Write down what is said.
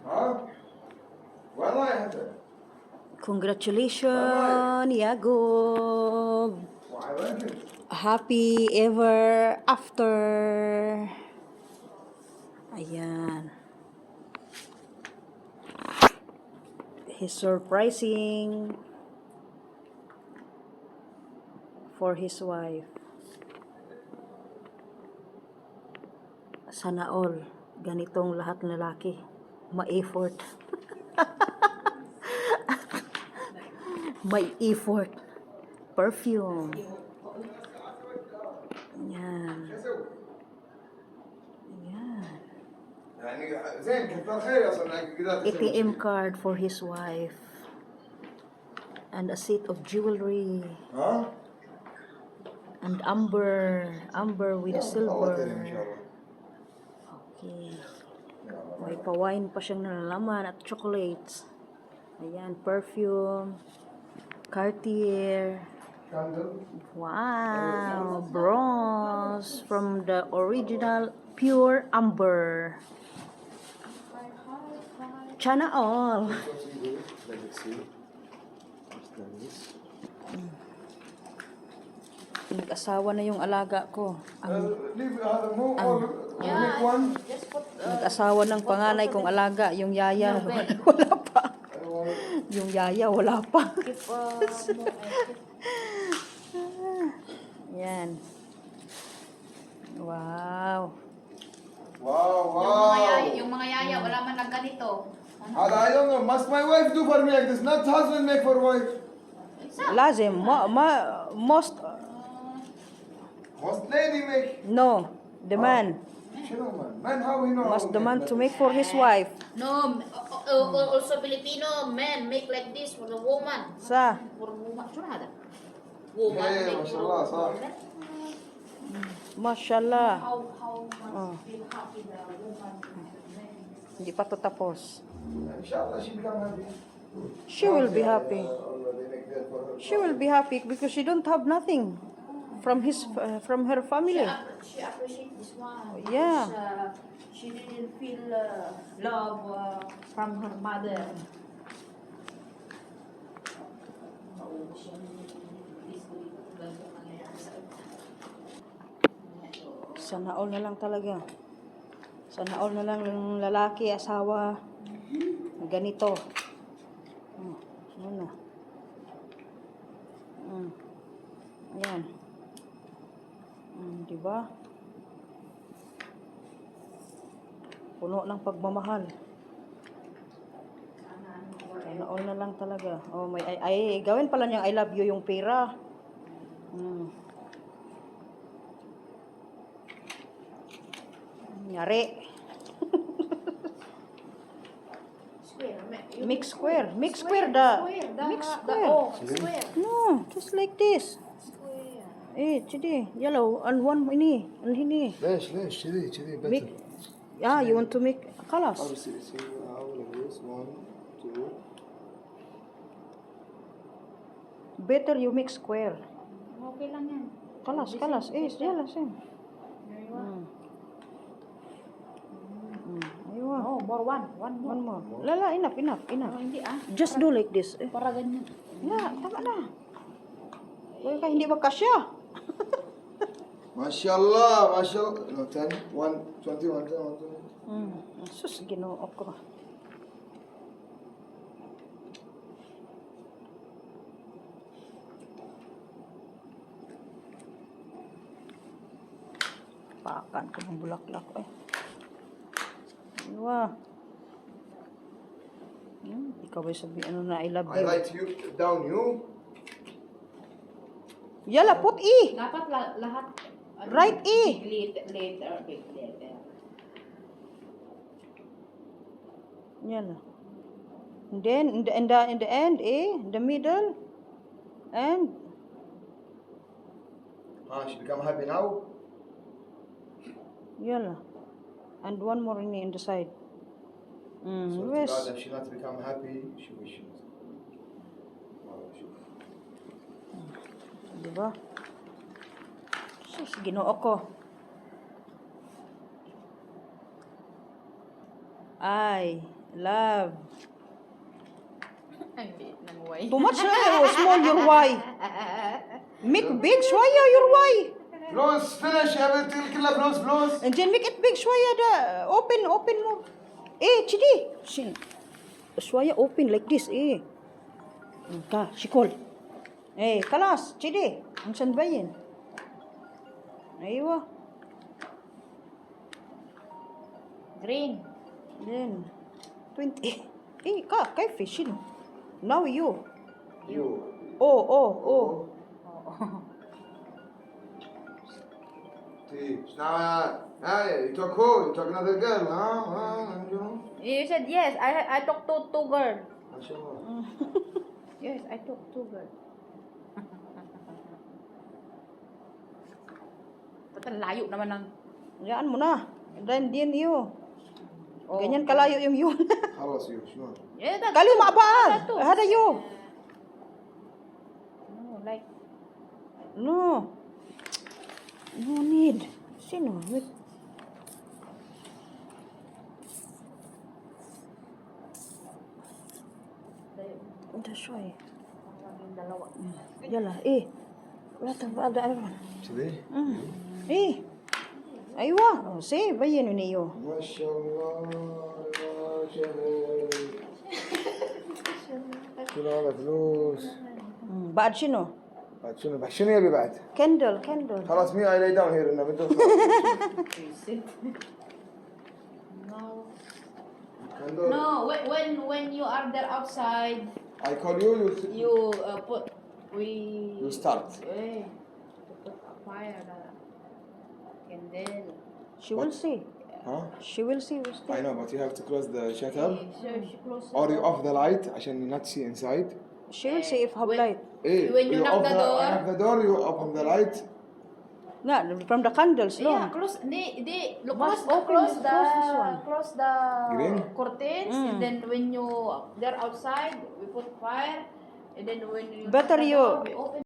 ها والله يا هذا Congratulations, Yagob. وعيونك Happy ever after. Ayan. He's surprising for his wife. Sana all ganitong lahat ng lalaki ma-effort. May effort. Perfume. Yan. Yan. يعني زين كثر خير اصلا قدرت ATM card for his wife. And a set of jewelry. ها And amber. Amber with الله silver. كريم ان شاء الله Okay. May pa-wine pa siyang nalalaman at chocolates. Ayan, perfume. Cartier. كاندل Wow, bronze from the original pure amber. Chana all. Nag-asawa na yung alaga ko. ليف هذا مو ميك وان Nag-asawa ng panganay kong alaga, yung yaya. Wala pa. Yung yaya, wala pa. Yan. Wow. واو Yung mga yaya, wala man lang ganito. هذا I don't know must my wife do for me like this not husband make for wife Lazim, most, must lady make no, the man. شنو man how he know Must the man to make for his wife. No, also Filipino men make like this for the woman. Sa, For woman, شو هذا؟ Woman Yeah, make ما for شاء الله صح woman. mashallah. How much Oh. feel happy the woman Hindi pa to tapos. ان شاء الله she become happy She will be happy. Allah, they make that for her. She will be happy because she don't have nothing from from her family. She appreciate this one. Yeah. Because, she didn't feel love from her mother. Sana all na lang talaga. Sana all na lang yung lalaki, asawa, ganito. Ano na. Ayan. Diba? Puno ng pagmamahal. Sana all na lang talaga. Oh, may ay gawin pala niyang I love you yung pera. Nyari. Mix square. Mix square da. Mix square. Square. No, just like this. Eh, jadi yellow and one ini and ini. ليش كذي Make. Yeah, you want to make colors. see how like this 1 2 Better you make square. Okay lang yan. Colors. Eh, yellow same. Aywa. Oh, more one. One more. One more. Lala, enough. Oh, hindi Just do like this. Eh. Para ganyan. Yeah, tama na. Kaya hindi magkasya. ما شاء الله no 10 1 21 Sus, ginoo ko. Pakan ko ng bulaklak eh. Aywa. Ikaw ay sabi ano na I love I you. write you down you Yala, put E. Dapat lahat. Right E. Big letter. Yala. And then in the end A, the middle and she become happy now yala. And one more in the side. so Yes. God, if she not become happy she wishes Diba? Sus, ginoo ko. Love. Ang liit ng way. Too much na eh. Oh, small your why. Make big شوية your why. فلوس finish everything كلها فلوس فلوس. And then make it big شوية ده. Open mo. Eh, chidi. شوية open like this eh. Ka, شكل. Eh, خلاص chidi. عشان تبين. أيوة. Green. Then 20. Eh, كيف شنو? Now you. You. Oh. See, now, hey, you talk who? You talk another girl, huh? You know? You said yes. I talked to two girls. MashaAllah. Yes, I talked two girls. Total layo naman ng... Yan mo na. Then you. Oh. Ganyan kalayo yung yun. خلاص you, شلون؟ Yeah, that's Kaliw two. مع بعض. That's two. هذا you. No, like... No. No need. Sino? Wait. That's why. Dalawa. Yala. Eh. Wala ada ayun. كذي؟ Eh. Aywa. Oh, see, bayan yun niyo. ما شاء الله يا شهر. شنو هذا فلوس؟ بعد شنو؟ بعد شنو يبي بعد؟ Candle. خلاص me I lay down here انه بدون No, when you are there outside, I call you you put you start. to put a fire and then She will see. Huh? She will see. I know but you have to close the shutter she close or you off the light عشان not see inside. She will see if have When- light. إيه When you knock off the door. I have the door you open the light. No, from the candles, no. Yeah, close. They Must close, open close this- the close this one. close the Green? curtains, and then when you they're outside, we put fire, and then when you Better knock the you- door, we open.